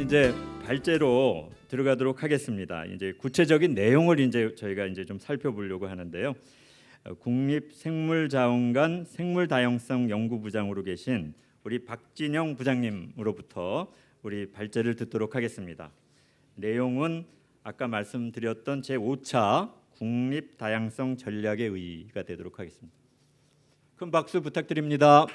이제 발제로 들어가도록 하겠습니다. 이제 구체적인 내용을 이제 저희가 이제 좀 살펴보려고 하는데요. 국립생물자원관 생물다양성 연구부장으로 계신 우리 박진영 부장님으로부터 우리 발제를 듣도록 하겠습니다. 내용은 아까 말씀드렸던 제5차 국립다양성 전략의 의의가 되도록 하겠습니다. 큰 박수 부탁드립니다.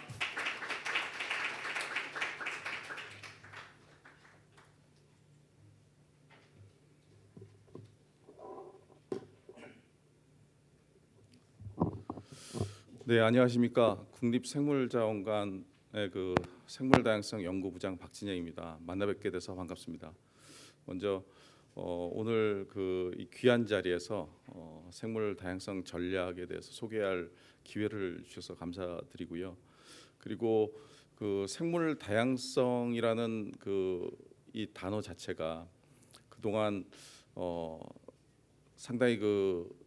네, 안녕하십니까. 국립생물자원관의 그 생물다양성 연구부장 박진영입니다. 만나 뵙게 돼서 반갑습니다. 먼저 오늘 이 귀한 자리에서 생물다양성 전략에 대해서 소개할 기회를 주셔서 감사드리고요. 그리고 그 생물다양성이라는 이 단어 자체가 그동안 상당히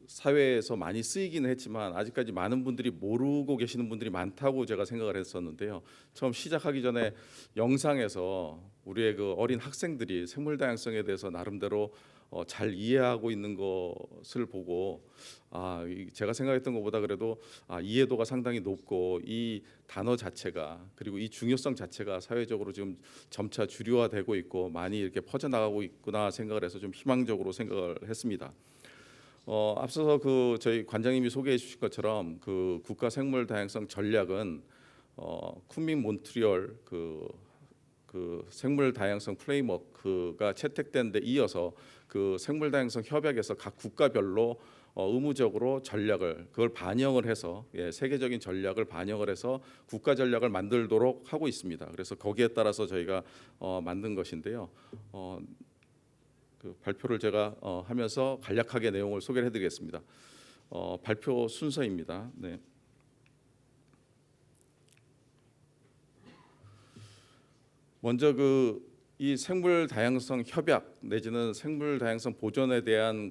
사회에서 많이 쓰이기는 했지만 아직까지 많은 분들이 모르고 계시는 분들이 많다고 제가 생각을 했었는데요. 처음 시작하기 전에 영상에서 우리의 어린 학생들이 생물 다양성에 대해서 나름대로 잘 이해하고 있는 것을 보고 제가 생각했던 것보다 그래도 이해도가 상당히 높고 이 단어 자체가 그리고 이 중요성 자체가 사회적으로 지금 점차 주류화되고 있고 많이 이렇게 퍼져나가고 있구나 생각을 해서 좀 희망적으로 생각을 했습니다. 앞서서 저희 관장님이 소개해 주신 것처럼 국가 생물 다양성 전략은 쿤밍 몬트리올 생물 다양성 프레임워크가 채택된 데 이어서 생물 다양성 협약에서 각 국가별로 의무적으로 전략을 그걸 반영을 해서 세계적인 전략을 반영을 해서 국가 전략을 만들도록 하고 있습니다. 그래서 거기에 따라서 저희가 만든 것인데요. 발표를 제가 하면서 간략하게 내용을 소개를 해드리겠습니다. 발표 순서입니다. 네. 먼저 이 생물 다양성 협약 내지는 생물 다양성 보존에 대한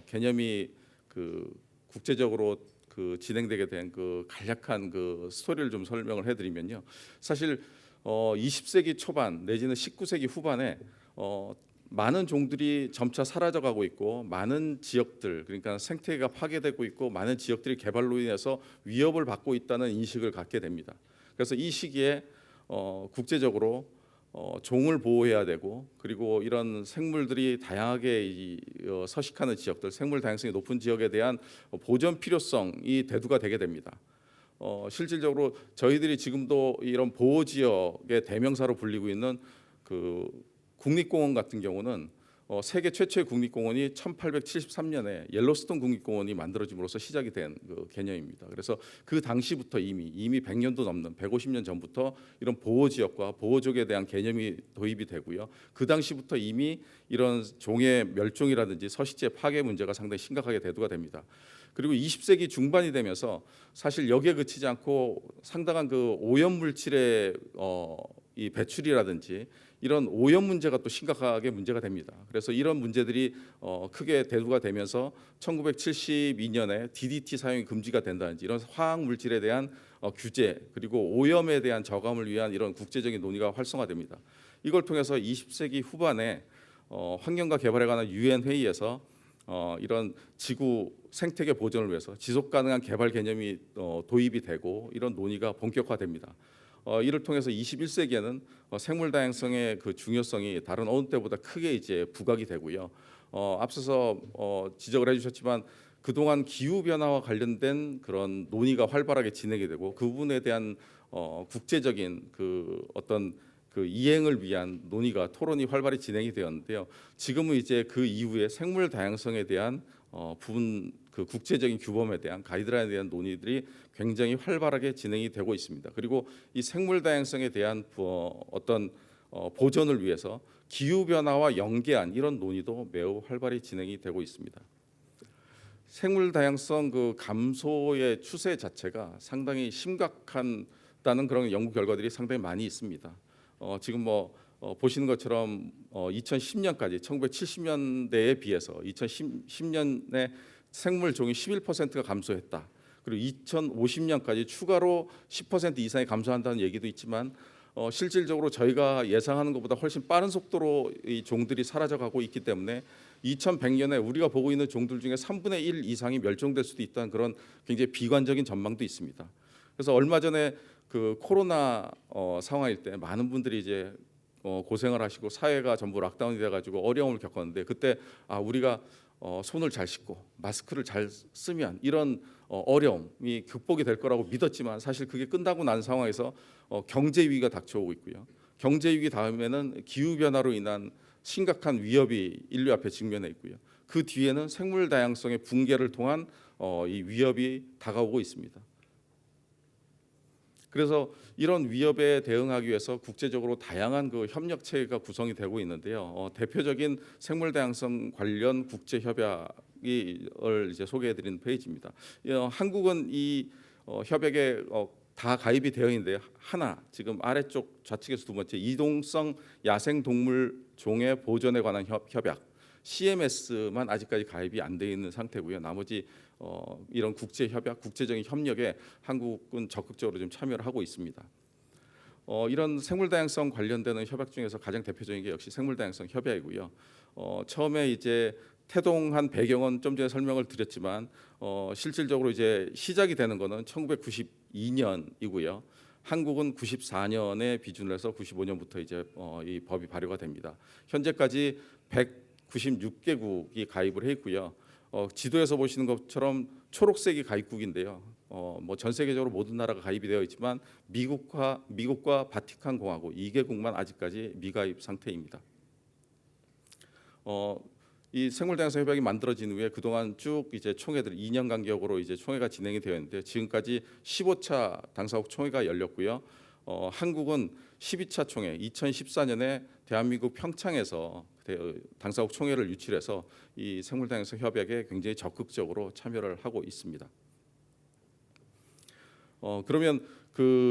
개념이 국제적으로 진행되게 된 간략한 스토리를 좀 설명을 해드리면요. 사실 20세기 초반 내지는 19세기 후반에 많은 종들이 점차 사라져가고 있고 많은 지역들 그러니까 생태계가 파괴되고 있고 많은 지역들이 개발로 인해서 위협을 받고 있다는 인식을 갖게 됩니다. 그래서 이 시기에 국제적으로 종을 보호해야 되고 그리고 이런 생물들이 다양하게 서식하는 지역들 생물 다양성이 높은 지역에 대한 보존 필요성이 대두가 되게 됩니다. 실질적으로 저희들이 지금도 이런 보호 지역의 대명사로 불리고 있는 국립공원 같은 경우는 세계 최초의 국립공원이 1873년에 옐로스톤 국립공원이 만들어짐으로써 시작이 된 개념입니다. 그래서 그 당시부터 이미 100년도 넘는 150년 전부터 이런 보호지역과 보호족에 대한 개념이 도입이 되고요. 그 당시부터 이미 이런 종의 멸종이라든지 서식지 파괴 문제가 상당히 심각하게 대두가 됩니다. 그리고 20세기 중반이 되면서 사실 여기에 그치지 않고 상당한 오염물질의 이 배출이라든지 이런 오염 문제가 또 심각하게 문제가 됩니다. 그래서 이런 문제들이 크게 대두가 되면서 1972년에 DDT 사용이 금지가 된다든지 이런 화학 물질에 대한 규제 그리고 오염에 대한 저감을 위한 이런 국제적인 논의가 활성화됩니다. 이걸 통해서 20세기 후반에 환경과 개발에 관한 유엔 회의에서 이런 지구 생태계 보존을 위해서 지속 가능한 개발 개념이 도입이 되고 이런 논의가 본격화됩니다. 이를 통해서 21세기에는 생물 다양성의 중요성이 다른 어느 때보다 크게 이제 부각이 되고요. 앞서서 지적을 해주셨지만 그동안 기후 변화와 관련된 그런 논의가 활발하게 진행이 되고 그 부분에 대한 국제적인 어떤 이행을 위한 논의가 토론이 활발히 진행이 되었는데요. 지금은 이제 그 이후에 생물 다양성에 대한 부분 국제적인 규범에 대한 가이드라인에 대한 논의들이 굉장히 활발하게 진행이 되고 있습니다. 그리고 이 생물 다양성에 대한 어떤 보존을 위해서 기후 변화와 연계한 이런 논의도 매우 활발히 진행이 되고 있습니다. 생물 다양성 감소의 추세 자체가 상당히 심각하다는 그런 연구 결과들이 상당히 많이 있습니다. 지금 보시는 것처럼 2010년까지 1970년대에 비해서 2010년에 생물 종이 11%가 감소했다. 그리고 2050년까지 추가로 10% 이상이 감소한다는 얘기도 있지만 실질적으로 저희가 예상하는 것보다 훨씬 빠른 속도로 이 종들이 사라져가고 있기 때문에 2100년에 우리가 보고 있는 종들 중에 3분의 1 이상이 멸종될 수도 있다는 그런 굉장히 비관적인 전망도 있습니다. 그래서 얼마 전에 그 코로나 상황일 때 많은 분들이 이제 고생을 하시고 사회가 전부 락다운이 돼가지고 어려움을 겪었는데 그때 우리가 손을 잘 씻고 마스크를 잘 쓰면 이런 어려움이 극복이 될 거라고 믿었지만 사실 그게 끝나고 난 상황에서 경제 위기가 닥쳐오고 있고요. 경제 위기 다음에는 기후 변화로 인한 심각한 위협이 인류 앞에 직면해 있고요. 그 뒤에는 생물 다양성의 붕괴를 통한 이 위협이 다가오고 있습니다. 그래서 이런 위협에 대응하기 위해서 국제적으로 다양한 그 협력 체계가 구성이 되고 있는데요. 대표적인 생물 다양성 관련 국제 협약을 이제 소개해드리는 페이지입니다. 한국은 이 협약에 다 가입이 되어 있는데 하나 지금 아래쪽 좌측에서 두 번째 이동성 야생 동물 종의 보존에 관한 협약 CMS만 아직까지 가입이 안 돼 있는 상태고요. 나머지 이런 국제 협약, 국제적인 협력에 한국은 적극적으로 좀 참여를 하고 있습니다. 이런 생물 다양성 관련되는 협약 중에서 가장 대표적인 게 역시 생물 다양성 협약이고요. 처음에 이제 태동한 배경은 좀 전에 설명을 드렸지만 실질적으로 이제 시작이 되는 거는 1992년이고요. 한국은 94년에 비준을 해서 95년부터 이제 이 법이 발효가 됩니다. 현재까지 196개국이 가입을 해 있고요. 지도에서 보시는 것처럼 초록색이 가입국인데요. 뭐 전 세계적으로 모든 나라가 가입이 되어 있지만 미국과 바티칸 공화국 2개국만 아직까지 미가입 상태입니다. 이 생물 다양성 협약이 만들어진 후에 그동안 쭉 이제 총회들 2년 간격으로 이제 총회가 진행이 되어 있는데 지금까지 15차 당사국 총회가 열렸고요. 한국은 12차 총회 2014년에 대한민국 평창에서 당사국 총회를 유치해서 이 생물 다양성 협약에 굉장히 적극적으로 참여를 하고 있습니다. 그러면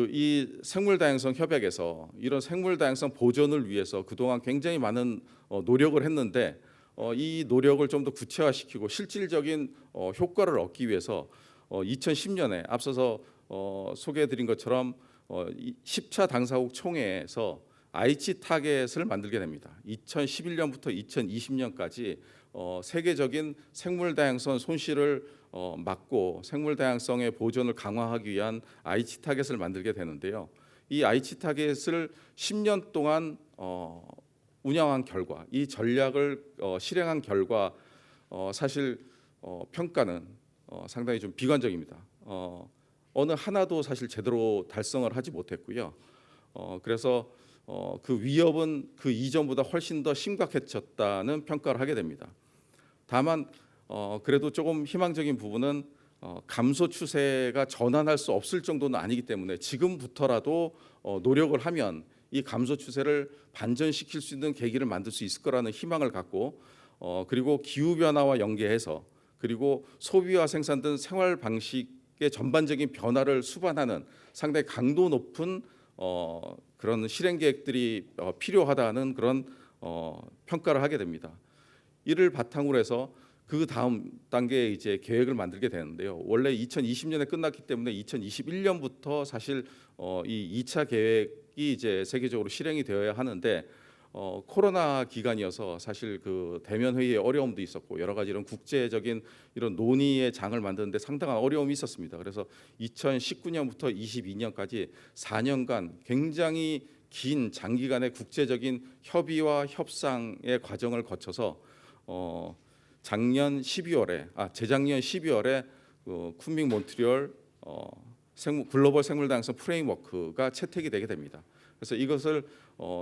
이 생물 다양성 협약에서 이런 생물 다양성 보존을 위해서 그동안 굉장히 많은 노력을 했는데 이 노력을 좀 더 구체화시키고 실질적인 효과를 얻기 위해서 2010년에 앞서서 소개해드린 것처럼 10차 당사국 총회에서 aichi 타겟을 만들게 됩니다. 2011년부터 2020년까지 세계적인 생물 다양성 손실을 막고 생물 다양성의 보존을 강화하기 위한 aichi 타겟을 만들게 되는데요. 이 aichi 타겟을 10년 동안 운영한 결과, 이 전략을 실행한 결과 사실 평가는 상당히 좀 비관적입니다. 어느 하나도 사실 제대로 달성을 하지 못했고요. 그래서 그 위협은 그 이전보다 훨씬 더 심각해졌다는 평가를 하게 됩니다. 다만 그래도 조금 희망적인 부분은 감소 추세가 전환할 수 없을 정도는 아니기 때문에 지금부터라도 노력을 하면 이 감소 추세를 반전시킬 수 있는 계기를 만들 수 있을 거라는 희망을 갖고 그리고 기후 변화와 연계해서 그리고 소비와 생산 등 생활 방식의 전반적인 변화를 수반하는 상당히 강도 높은 그런 실행 계획들이 필요하다는 그런 평가를 하게 됩니다. 이를 바탕으로 해서 그 다음 단계에 이제 계획을 만들게 되는데요. 원래 2020년에 끝났기 때문에 2021년부터 사실 이 2차 계획이 이제 세계적으로 실행이 되어야 하는데 코로나 기간이어서 사실 그 대면 회의에 어려움도 있었고 여러 가지 이런 국제적인 이런 논의의 장을 만드는데 상당한 어려움이 있었습니다. 그래서 2019년부터 22년까지 4년간 굉장히 긴 장기간의 국제적인 협의와 협상의 과정을 거쳐서 재작년 12월에 쿤밍 몬트리올 글로벌 생물 다양성 프레임워크가 채택이 되게 됩니다. 그래서 이것을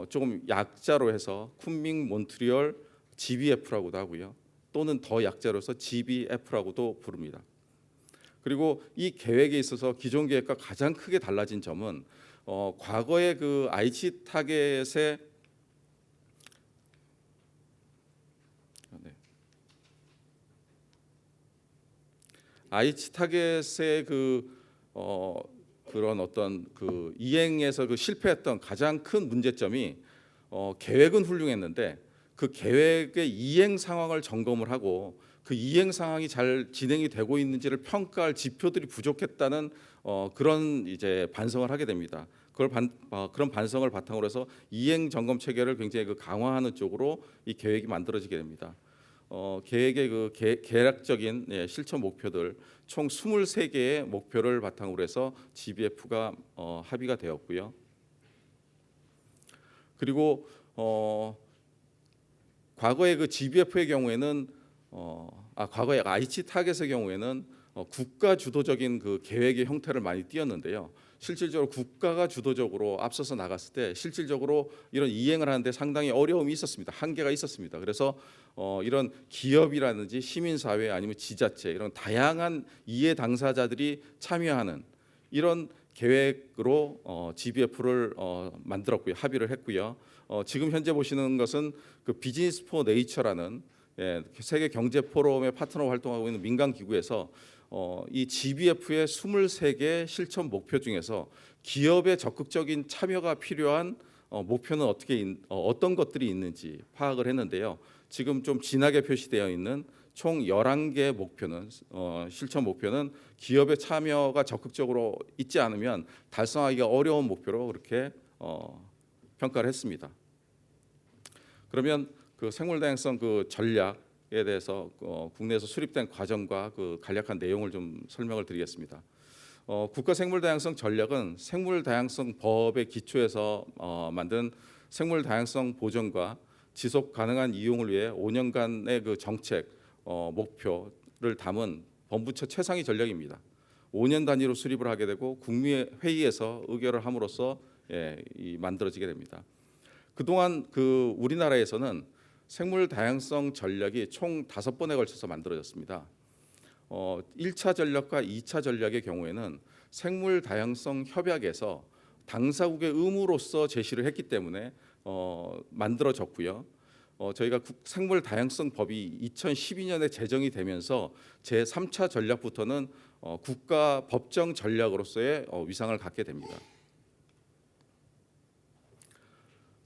조금 약자로 해서 쿤밍 몬트리올 GBF라고도 하고요. 또는 더 약자로서 GBF라고도 부릅니다. 그리고 이 계획에 있어서 기존 계획과 가장 크게 달라진 점은 과거의 그 aichi 타겟의 aichi 타겟의 그런 어떤 그 이행에서 그 실패했던 가장 큰 문제점이 계획은 훌륭했는데 그 계획의 이행 상황을 점검을 하고 그 이행 상황이 잘 진행이 되고 있는지를 평가할 지표들이 부족했다는 그런 이제 반성을 하게 됩니다. 그런 반성을 바탕으로 해서 이행 점검 체계를 굉장히 강화하는 쪽으로 이 계획이 만들어지게 됩니다. 계획의 계략적인 실천 목표들 총 23개의 목표를 바탕으로 해서 GBF가 합의가 되었고요. 그리고 과거의 GBF의 경우에는 과거의 IC 타겟의 경우에는 국가 주도적인 계획의 형태를 많이 띄었는데요. 실질적으로 국가가 주도적으로 앞서서 나갔을 때 실질적으로 이런 이행을 하는데 상당히 어려움이 있었습니다. 한계가 있었습니다. 그래서 이런 기업이라든지 시민사회 아니면 지자체 이런 다양한 이해 당사자들이 참여하는 이런 계획으로 GBF를 만들었고요. 합의를 했고요. 지금 현재 보시는 것은 비즈니스 포 네이처라는 세계 경제 포럼의 파트너 활동하고 있는 민간 기구에서 이 GBF의 23개 실천 목표 중에서 기업의 적극적인 참여가 필요한 목표는 어떤 것들이 있는지 파악을 했는데요. 지금 좀 진하게 표시되어 있는 총 11개 목표는 실천 목표는 기업의 참여가 적극적으로 있지 않으면 달성하기가 어려운 목표로 그렇게 평가를 했습니다. 그러면 생물 다양성 전략에 대해서 국내에서 수립된 과정과 간략한 내용을 좀 설명을 드리겠습니다. 국가 생물 다양성 전략은 생물 다양성 법의 기초에서 만든 생물 다양성 보존과 지속 가능한 이용을 위해 5년간의 정책 목표를 담은 범부처 최상위 전략입니다. 5년 단위로 수립을 하게 되고 국민 회의에서 의결을 함으로써 만들어지게 됩니다. 그동안 우리나라에서는 생물 다양성 전략이 총 5번에 걸쳐서 만들어졌습니다. 1차 전략과 2차 전략의 경우에는 생물 다양성 협약에서 당사국의 의무로서 제시를 했기 때문에 만들어졌고요. 저희가 생물 다양성 법이 2012년에 제정이 되면서 제3차 전략부터는 국가 법정 전략으로서의 위상을 갖게 됩니다.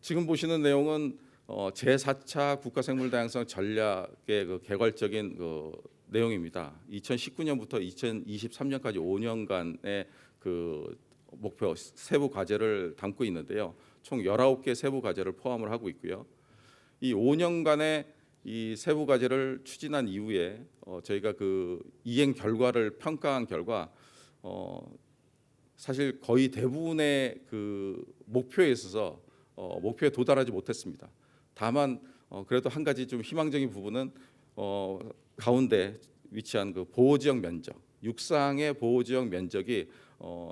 지금 보시는 내용은 제4차 국가생물다양성 전략의 개괄적인 내용입니다. 2019년부터 2023년까지 5년간의 목표 세부 과제를 담고 있는데요. 총 19개 세부 과제를 포함을 하고 있고요. 이 5년간의 이 세부 과제를 추진한 이후에 저희가 이행 결과를 평가한 결과 사실 거의 대부분의 목표에 있어서 목표에 도달하지 못했습니다. 다만 그래도 한 가지 좀 희망적인 부분은 가운데 위치한 보호지역 면적, 육상의 보호지역 면적이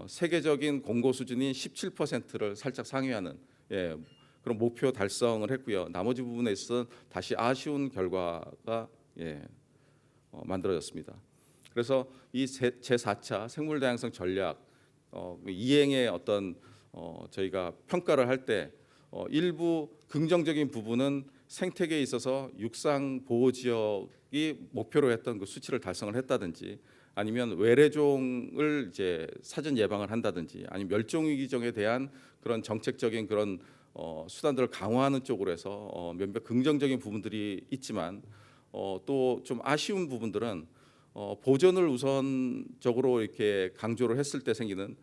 세계적인 공고 수준인 17%를 살짝 상회하는 그런 목표 달성을 했고요. 나머지 부분에 있어서 다시 아쉬운 결과가 만들어졌습니다. 그래서 이 제4차 생물다양성 전략 이행의 저희가 평가를 할 때 일부 긍정적인 부분은 생태계에 있어서 육상 보호 지역이 목표로 했던 수치를 달성을 했다든지 아니면 외래종을 사전 예방을 한다든지 아니면 멸종위기종에 대한 그런 정책적인 그런 수단들을 강화하는 쪽으로 해서 몇몇 긍정적인 부분들이 있지만 또 좀 아쉬운 부분들은 보존을 우선적으로 이렇게 강조를 했을 때 생기는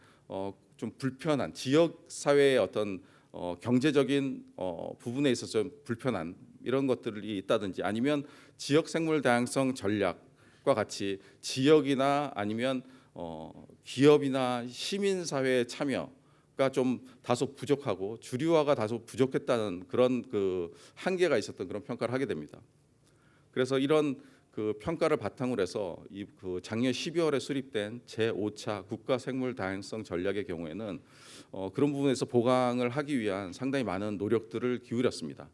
좀 불편한 지역 사회의 경제적인 부분에 있어서 좀 불편한 이런 것들이 있다든지 아니면 지역 생물 다양성 전략과 같이 지역이나 아니면 기업이나 시민 사회의 참여가 좀 다소 부족하고 주류화가 다소 부족했다는 그런 한계가 있었던 그런 평가를 하게 됩니다. 그래서 이런 평가를 바탕으로 해서 작년 12월에 수립된 제5차 국가 생물 다양성 전략의 경우에는 그런 부분에서 보강을 하기 위한 상당히 많은 노력들을 기울였습니다.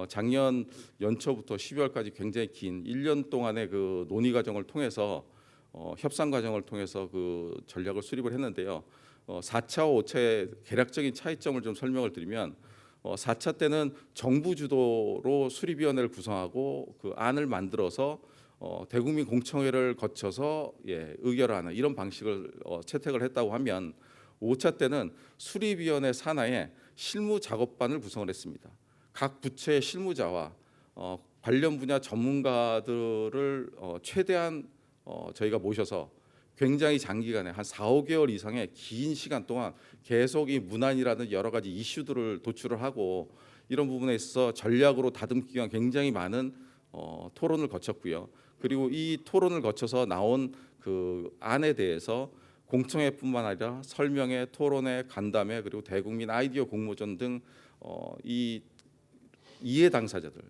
작년 연초부터 12월까지 굉장히 긴 1년 동안의 논의 과정을 통해서 협상 과정을 통해서 전략을 수립을 했는데요. 4차, 5차의 개략적인 차이점을 좀 설명을 드리면 4차 때는 정부 주도로 수립위원회를 구성하고 안을 만들어서 대국민 공청회를 거쳐서 의결하는 이런 방식을 채택을 했다고 하면 5차 때는 수립위원회 산하에 실무 작업반을 구성을 했습니다. 각 부처의 실무자와 관련 분야 전문가들을 최대한 저희가 모셔서 굉장히 장기간에 한 4, 5개월 이상의 긴 시간 동안 계속 이 문안이라든 여러 가지 이슈들을 도출을 하고 이런 부분에 있어서 전략으로 다듬기 위한 굉장히 많은 토론을 거쳤고요. 그리고 이 토론을 거쳐서 나온 그 안에 대해서 공청회뿐만 아니라 설명회, 토론회, 간담회 그리고 대국민 아이디어 공모전 등 이 이해 당사자들,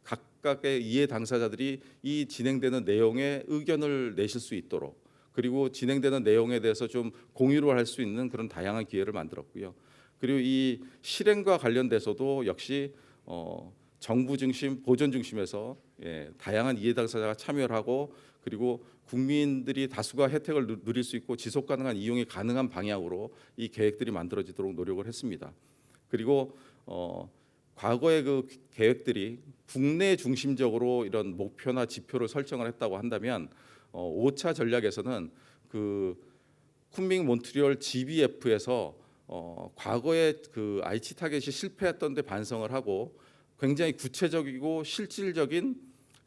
각각의 이해 당사자들이 이 진행되는 내용에 의견을 내실 수 있도록 그리고 진행되는 내용에 대해서 좀 공유를 할 수 있는 그런 다양한 기회를 만들었고요. 그리고 이 실행과 관련돼서도 역시 정부 중심, 보전 중심에서 다양한 이해 당사자가 참여를 하고 그리고 국민들이 다수가 혜택을 누릴 수 있고 지속 가능한 이용이 가능한 방향으로 이 계획들이 만들어지도록 노력을 했습니다. 그리고 과거의 그 계획들이 국내 중심적으로 이런 목표나 지표를 설정을 했다고 한다면 5차 전략에서는 그 쿤밍 몬트리올 GBF에서 과거에 그 IC 타겟이 실패했던 데 반성을 하고 굉장히 구체적이고 실질적인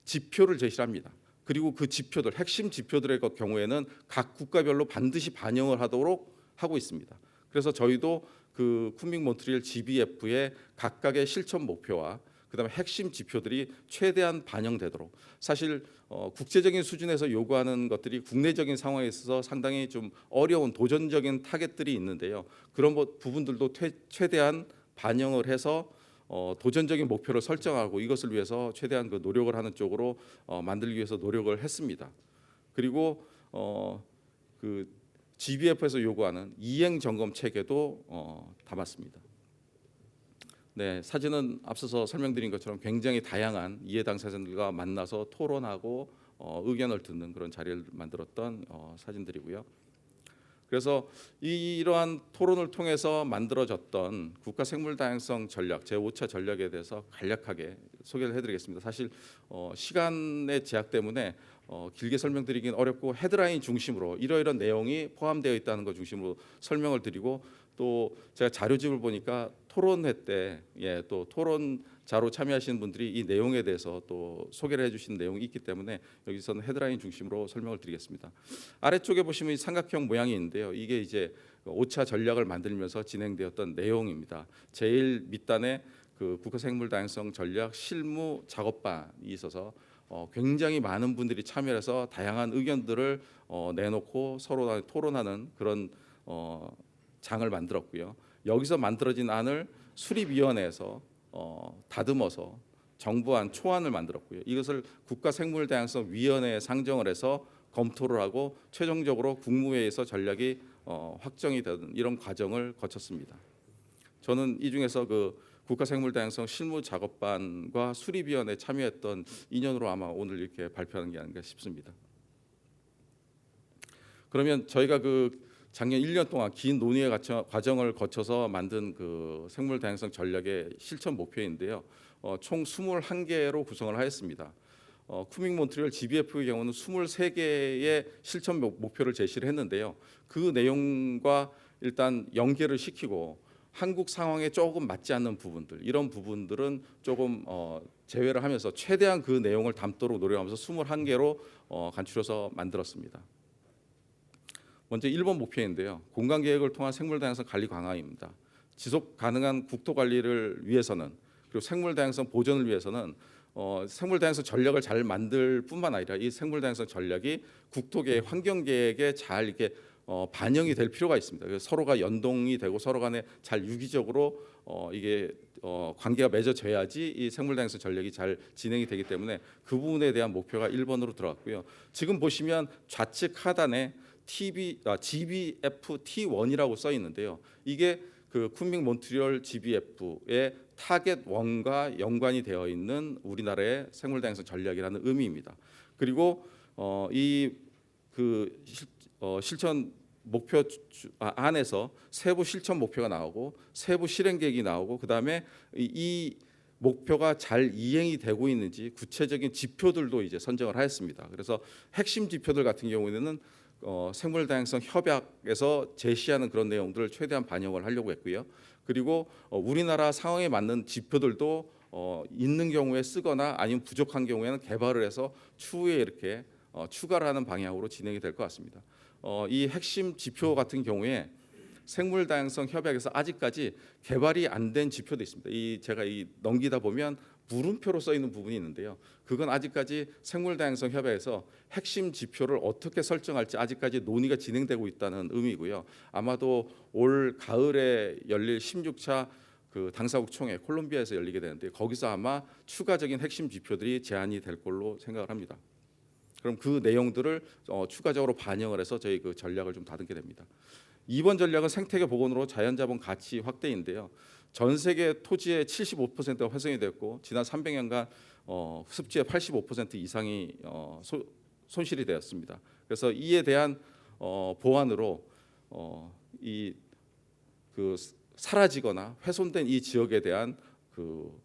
지표를 제시합니다. 그리고 그 지표들, 핵심 지표들의 경우에는 각 국가별로 반드시 반영을 하도록 하고 있습니다. 그래서 저희도 그 쿤밍 몬트리올 GBF의 각각의 실천 목표와 그다음에 핵심 지표들이 최대한 반영되도록 사실 국제적인 수준에서 요구하는 것들이 국내적인 상황에 있어서 상당히 좀 어려운 도전적인 타겟들이 있는데요. 그런 부분들도 최대한 반영을 해서 도전적인 목표를 설정하고 이것을 위해서 최대한 그 노력을 하는 쪽으로 만들기 위해서 노력을 했습니다. 그리고 그 GBF에서 요구하는 이행 점검 체계도 담았습니다. 네, 사진은 앞서서 설명드린 것처럼 굉장히 다양한 이해 당사자들과 만나서 토론하고 의견을 듣는 그런 자리를 만들었던 사진들이고요. 그래서 이러한 토론을 통해서 만들어졌던 국가 생물 다양성 전략 제5차 전략에 대해서 간략하게 소개를 해드리겠습니다. 사실 시간의 제약 때문에 길게 설명드리긴 어렵고 헤드라인 중심으로 이러이러한 내용이 포함되어 있다는 것 중심으로 설명을 드리고 또 제가 자료집을 보니까 토론회 때 또 토론자로 참여하시는 분들이 이 내용에 대해서 또 소개를 해주신 내용이 있기 때문에 여기서는 헤드라인 중심으로 설명을 드리겠습니다. 아래쪽에 보시면 이 삼각형 모양이 있는데요. 이게 이제 5차 전략을 만들면서 진행되었던 내용입니다. 제일 밑단에 그 국가생물 다양성 전략 실무 작업반이 있어서 굉장히 많은 분들이 참여해서 다양한 의견들을 내놓고 서로 토론하는 그런 장을 만들었고요. 여기서 만들어진 안을 수립위원회에서 다듬어서 정부안 초안을 만들었고요. 이것을 국가생물다양성위원회에 상정을 해서 검토를 하고 최종적으로 국무회의에서 전략이 확정이 되는 이런 과정을 거쳤습니다. 저는 이 중에서 그 국가생물다양성 실무작업반과 수립위원회에 참여했던 인연으로 아마 오늘 이렇게 발표하는 게 아닌가 싶습니다. 그러면 저희가 그 작년 1년 동안 긴 논의의 과정을 거쳐서 만든 그 생물 다양성 전략의 실천 목표인데요. 총 21개로 구성을 하였습니다. 쿤밍 몬트리올 GBF의 경우는 23개의 실천 목표를 제시를 했는데요. 그 내용과 일단 연계를 시키고 한국 상황에 조금 맞지 않는 부분들 이런 부분들은 조금 제외를 하면서 최대한 그 내용을 담도록 노력하면서 21개로 간추려서 만들었습니다. 먼저 1번 목표인데요. 공간 계획을 통한 생물 다양성 관리 강화입니다. 지속 가능한 국토 관리를 위해서는 그리고 생물 다양성 보존을 위해서는 생물 다양성 전략을 잘 만들 뿐만 아니라 이 생물 다양성 전략이 국토 계획, 환경 계획에 잘 이렇게 반영이 될 필요가 있습니다. 그래서 서로가 연동이 되고 서로 간에 잘 유기적으로 이게 관계가 맺어져야지 이 생물 다양성 전략이 잘 진행이 되기 때문에 그 부분에 대한 목표가 1번으로 들어갔고요. 지금 보시면 좌측 하단에 GBF-T1이라고 써 있는데요. 이게 그 쿤밍 몬트리올 GBF의 타겟 1과 연관이 되어 있는 우리나라의 생물 다양성 전략이라는 의미입니다. 그리고 이 그 실천 목표 안에서 세부 실천 목표가 나오고 세부 실행 계획이 나오고 그다음에 이 목표가 잘 이행이 되고 있는지 구체적인 지표들도 이제 선정을 하였습니다. 그래서 핵심 지표들 같은 경우에는 생물 다양성 협약에서 제시하는 그런 내용들을 최대한 반영을 하려고 했고요. 그리고 우리나라 상황에 맞는 지표들도 있는 경우에 쓰거나 아니면 부족한 경우에는 개발을 해서 추후에 이렇게 추가를 하는 방향으로 진행이 될 것 같습니다. 이 핵심 지표 같은 경우에 생물 다양성 협약에서 아직까지 개발이 안 된 지표도 있습니다. 제가 넘기다 보면 물음표로 써 있는 부분이 있는데요. 그건 아직까지 생물 다양성 협약에서 핵심 지표를 어떻게 설정할지 아직까지 논의가 진행되고 있다는 의미고요. 아마도 올 가을에 열릴 16차 그 당사국 총회 콜롬비아에서 열리게 되는데 거기서 아마 추가적인 핵심 지표들이 제안이 될 걸로 생각을 합니다. 그럼 그 내용들을 추가적으로 반영을 해서 저희 그 전략을 좀 다듬게 됩니다. 이번 전략은 생태계 복원으로 자연자본 가치 확대인데요. 전 세계 토지의 75%가 활성이 됐고 지난 300년간 습지의 85% 이상이 손실이 되었습니다. 그래서 이에 대한 보완으로 그 사라지거나 훼손된 이 지역에 대한 그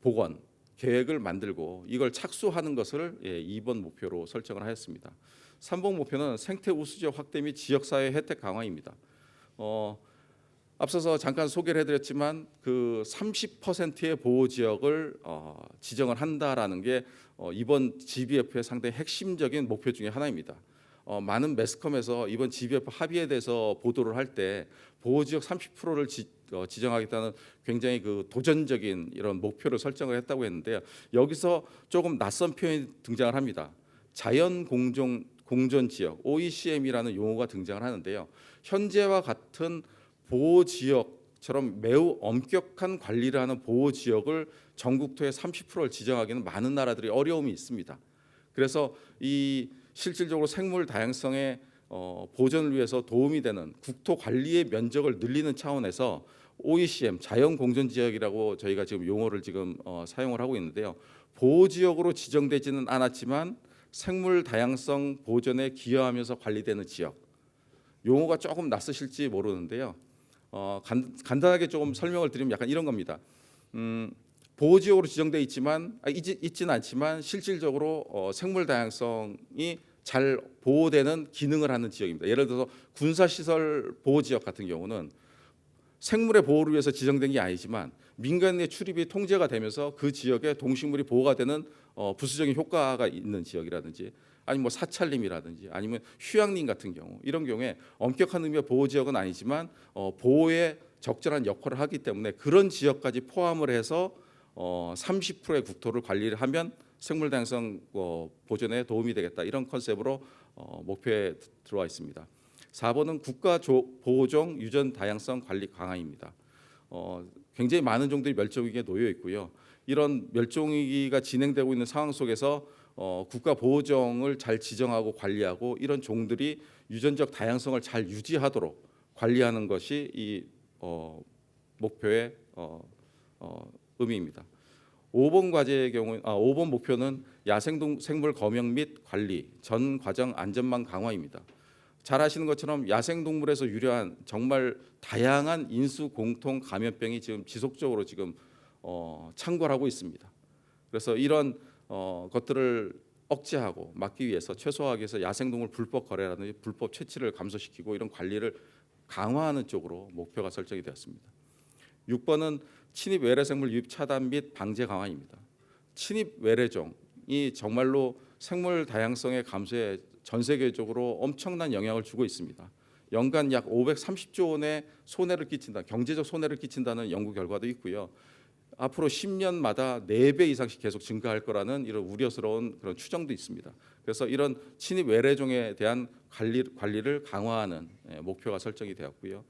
복원 계획을 만들고 이걸 착수하는 것을 2번 목표로 설정을 하였습니다. 3번 목표는 생태 우수지역 확대 및 지역사회 혜택 강화입니다. 앞서서 잠깐 소개를 해드렸지만 그 30%의 보호 지역을 지정을 한다라는 게 이번 GBF의 상당히 핵심적인 목표 중에 하나입니다. 많은 매스컴에서 이번 GBF 합의에 대해서 보도를 할 때 보호 지역 30%를 지정하겠다는 굉장히 그 도전적인 이런 목표를 설정을 했다고 했는데요. 여기서 조금 낯선 표현이 등장을 합니다. 자연 공존 지역 OECM이라는 용어가 등장을 하는데요. 현재와 같은 보호 지역처럼 매우 엄격한 관리를 하는 보호 지역을 전국토의 30%를 지정하기는 많은 나라들이 어려움이 있습니다. 그래서 이 실질적으로 생물 다양성의 보존을 위해서 도움이 되는 국토 관리의 면적을 늘리는 차원에서 OECM 자연 공존 지역이라고 저희가 지금 용어를 지금 사용을 하고 있는데요. 보호 지역으로 지정되지는 않았지만 생물 다양성 보존에 기여하면서 관리되는 지역. 용어가 조금 낯서실지 모르는데요. 간단하게 조금 설명을 드리면 약간 이런 겁니다. 보호 지역으로 지정돼 있지는 않지만 실질적으로 생물 다양성이 잘 보호되는 기능을 하는 지역입니다. 예를 들어서 군사시설 보호 지역 같은 경우는 생물의 보호를 위해서 지정된 게 아니지만 민간의 출입이 통제가 되면서 그 지역에 동식물이 보호가 되는 부수적인 효과가 있는 지역이라든지 아니면 뭐 사찰림이라든지 아니면 휴양림 같은 경우 이런 경우에 엄격한 의미의 보호 지역은 아니지만 보호에 적절한 역할을 하기 때문에 그런 지역까지 포함을 해서 30%의 국토를 관리를 하면 생물 다양성 보존에 도움이 되겠다 이런 컨셉으로 목표에 들어와 있습니다. 4번은 국가 보호종 유전 다양성 관리 강화입니다. 굉장히 많은 종들이 멸종위기에 놓여 있고요. 이런 멸종위기가 진행되고 있는 상황 속에서 국가 보호종을 잘 지정하고 관리하고 이런 종들이 유전적 다양성을 잘 유지하도록 관리하는 것이 이 목표의 의미입니다. 5번 과제의 경우 5번 목표는 야생생물 검역 및 관리 전 과정 안전망 강화입니다. 잘 아시는 것처럼 야생동물에서 유려한 정말 다양한 인수 공통 감염병이 지금 지속적으로 지금 창궐하고 있습니다. 그래서 이런 것들을 억제하고 막기 위해서 최소화하기 위해서 야생동물 불법 거래라든지 불법 채취를 감소시키고 이런 관리를 강화하는 쪽으로 목표가 설정이 되었습니다. 6번은 침입 외래생물 유입 차단 및 방제 강화입니다. 침입 외래종이 정말로 생물 다양성의 감소에 전 세계적으로 엄청난 영향을 주고 있습니다. 연간 약 530조 원의 손해를 끼친다, 경제적 손해를 끼친다는 연구 결과도 있고요. 앞으로 10년마다 4배 이상씩 계속 증가할 거라는 이런 우려스러운 그런 추정도 있습니다. 그래서 이런 침입 외래종에 대한 관리를 강화하는 목표가 설정이 되었고요.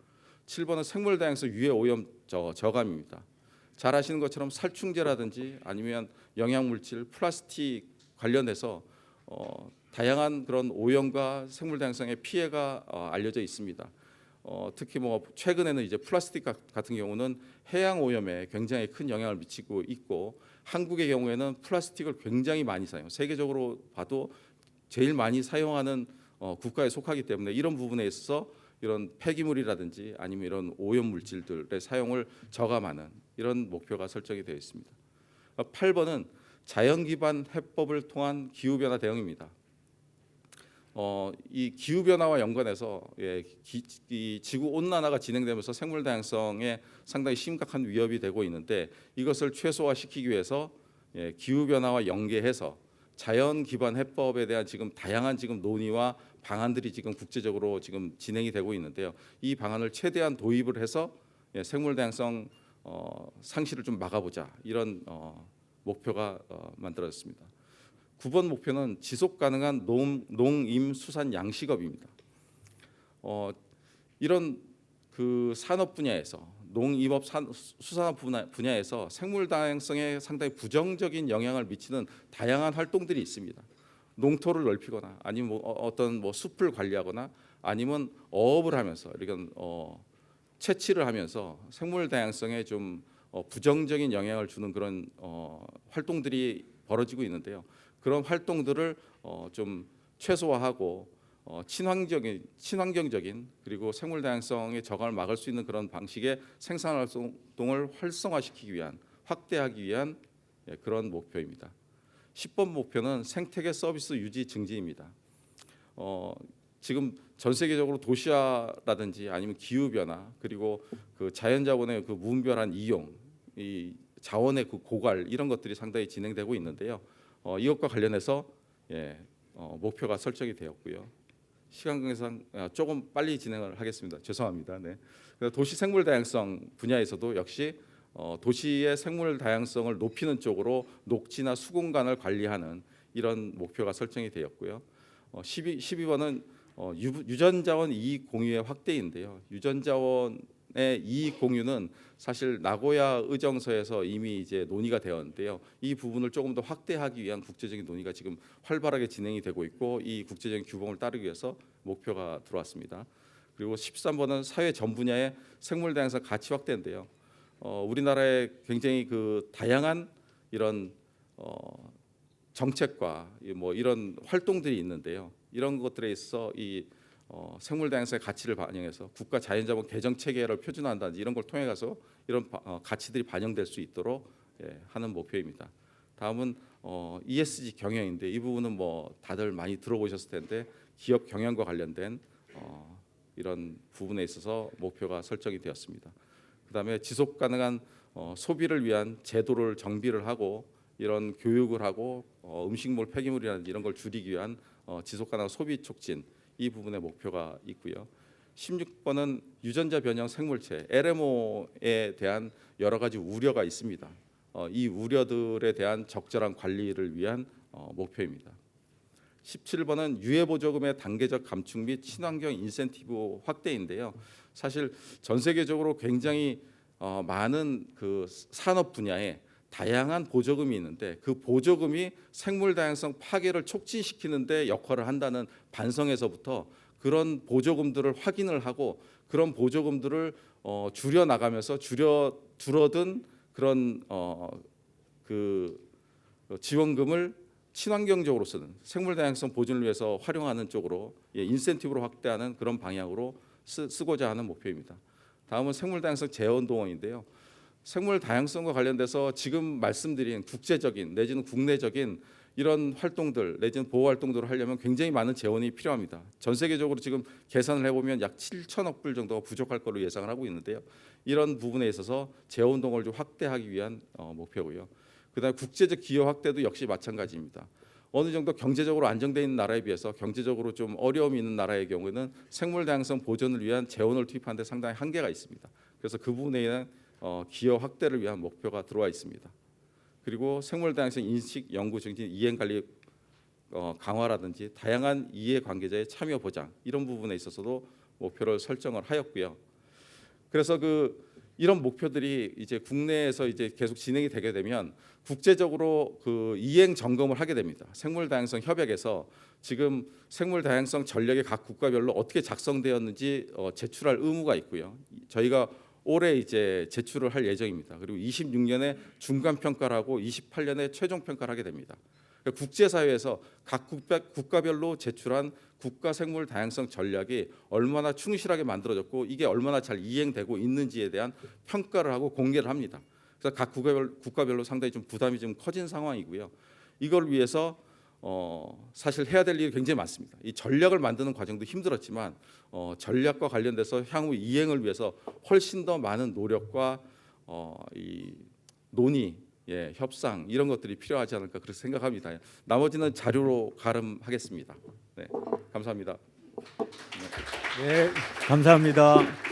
7번은 생물 다양성 유해 오염 저감입니다. 잘 아시는 것처럼 살충제라든지 아니면 영양물질, 플라스틱 관련해서 다양한 그런 오염과 생물 다양성의 피해가 알려져 있습니다. 특히 뭐 최근에는 이제 플라스틱 같은 경우는 해양 오염에 굉장히 큰 영향을 미치고 있고 한국의 경우에는 플라스틱을 굉장히 많이 사용, 세계적으로 봐도 제일 많이 사용하는 국가에 속하기 때문에 이런 부분에 있어서 이런 폐기물이라든지 아니면 이런 오염 물질들의 사용을 저감하는 이런 목표가 설정이 되어 있습니다. 8번은 자연 기반 해법을 통한 기후 변화 대응입니다. 이 기후 변화와 연관해서 이 지구 온난화가 진행되면서 생물 다양성에 상당히 심각한 위협이 되고 있는데 이것을 최소화시키기 위해서 기후 변화와 연계해서 자연 기반 해법에 대한 지금 다양한 지금 논의와 방안들이 지금 국제적으로 지금 진행이 되고 있는데요. 이 방안을 최대한 도입을 해서 생물 다양성 상실을 좀 막아보자, 이런 목표가 만들어졌습니다. 9번 목표는 지속 가능한 농임수산 양식업입니다. 이런 그 산업 분야에서 농임업 수산업 분야에서 생물 다양성에 상당히 부정적인 영향을 미치는 다양한 활동들이 있습니다. 농토를 넓히거나 아니면 어떤 숲을 관리하거나 아니면 어업을 하면서 이런 채취를 하면서 생물 다양성에 좀 부정적인 영향을 주는 그런 활동들이 벌어지고 있는데요. 그런 활동들을 좀 최소화하고 친환경적인 그리고 생물 다양성의 저감을 막을 수 있는 그런 방식의 생산 활동을 활성화시키기 위한, 확대하기 위한 그런 목표입니다. 10번 목표는 생태계 서비스 유지 증진입니다. 지금 전 세계적으로 도시화라든지 아니면 기후 변화, 그리고 그 자연자원의 그 무분별한 이용, 이 자원의 그 고갈, 이런 것들이 상당히 진행되고 있는데요. 이것과 관련해서 목표가 설정이 되었고요. 시간 관계상 조금 빨리 진행을 하겠습니다. 죄송합니다. 네. 도시 생물 다양성 분야에서도 역시 도시의 생물 다양성을 높이는 쪽으로 녹지나 수공간을 관리하는 이런 목표가 설정이 되었고요. 12번은 유전자원 이익 공유의 확대인데요. 유전자원의 이익 공유는 사실 나고야 의정서에서 이미 이제 논의가 되었는데요. 이 부분을 조금 더 확대하기 위한 국제적인 논의가 지금 활발하게 진행이 되고 있고, 이 국제적인 규범을 따르기 위해서 목표가 들어왔습니다. 그리고 13번은 사회 전 분야의 생물 다양성 가치 확대인데요. 우리나라에 굉장히 그 다양한 이런 정책과 이런 활동들이 있는데요. 이런 것들에 있어 이 생물 다양성의 가치를 반영해서 국가 자연자원 개정 체계를 표준화한다든지 이런 걸 통해 가서 이런 가치들이 반영될 수 있도록 하는 목표입니다. 다음은 ESG 경영인데, 이 부분은 다들 많이 들어보셨을 텐데 기업 경영과 관련된 이런 부분에 있어서 목표가 설정이 되었습니다. 그다음에 지속 가능한 소비를 위한 제도를 정비를 하고 이런 교육을 하고 음식물 폐기물이라든지 이런 걸 줄이기 위한 지속 가능한 소비 촉진, 이 부분에 목표가 있고요. 16번은 유전자 변형 생물체 LMO에 대한 여러 가지 우려가 있습니다. 이 우려들에 대한 적절한 관리를 위한 목표입니다. 17번은 유해보조금의 단계적 감축 및 친환경 인센티브 확대인데요. 사실 전 세계적으로 굉장히 많은 그 산업 분야에 다양한 보조금이 있는데, 그 보조금이 생물 다양성 파괴를 촉진시키는 데 역할을 한다는 반성에서부터 그런 보조금들을 확인을 하고 그런 보조금들을 줄여 나가면서 줄어든 그런 그 지원금을 친환경적으로 쓰는, 생물 다양성 보존을 위해서 활용하는 쪽으로 인센티브로 확대하는 그런 방향으로 쓰고자 하는 목표입니다. 다음은 생물 다양성 재운동원인데요. 생물 다양성과 관련돼서 지금 말씀드린 국제적인 내지는 국내적인 이런 활동들 내지는 보호 활동들을 하려면 굉장히 많은 재원이 필요합니다. 전 세계적으로 지금 계산을 해보면 약 7천억 불 정도가 부족할 걸로 예상을 하고 있는데요. 이런 부분에 있어서 재운동을 좀 확대하기 위한 목표고요. 그다음에 국제적 기여 확대도 역시 마찬가지입니다. 어느 정도 경제적으로 안정되어 있는 나라에 비해서 경제적으로 좀 어려움이 있는 나라의 경우에는 생물 다양성 보존을 위한 재원을 투입하는 데 상당히 한계가 있습니다. 그래서 그 부분에 대한 기여 확대를 위한 목표가 들어와 있습니다. 그리고 생물 다양성 인식 연구 증진 이행 관리 강화라든지 다양한 이해 관계자의 참여 보장, 이런 부분에 있어서도 목표를 설정을 하였고요. 그래서 이런 목표들이 이제 국내에서 이제 계속 진행이 되게 되면 국제적으로 그 이행 점검을 하게 됩니다. 생물 다양성 협약에서 지금 생물 다양성 전략이 각 국가별로 어떻게 작성되었는지 제출할 의무가 있고요. 저희가 올해 이제 제출을 할 예정입니다. 그리고 26년에 중간 평가를 하고 28년에 최종 평가를 하게 됩니다. 국제사회에서 각 국가별로 제출한 국가 생물 다양성 전략이 얼마나 충실하게 만들어졌고 이게 얼마나 잘 이행되고 있는지에 대한 평가를 하고 공개를 합니다. 그래서 각 국가별로 상당히 좀 부담이 좀 커진 상황이고요. 이걸 위해서 사실 해야 될 일이 굉장히 많습니다. 이 전략을 만드는 과정도 힘들었지만 전략과 관련돼서 향후 이행을 위해서 훨씬 더 많은 노력과 이 논의 예, 협상 이런 것들이 필요하지 않을까 그렇게 생각합니다. 나머지는 자료로 가름하겠습니다. 네, 감사합니다. 네. 감사합니다.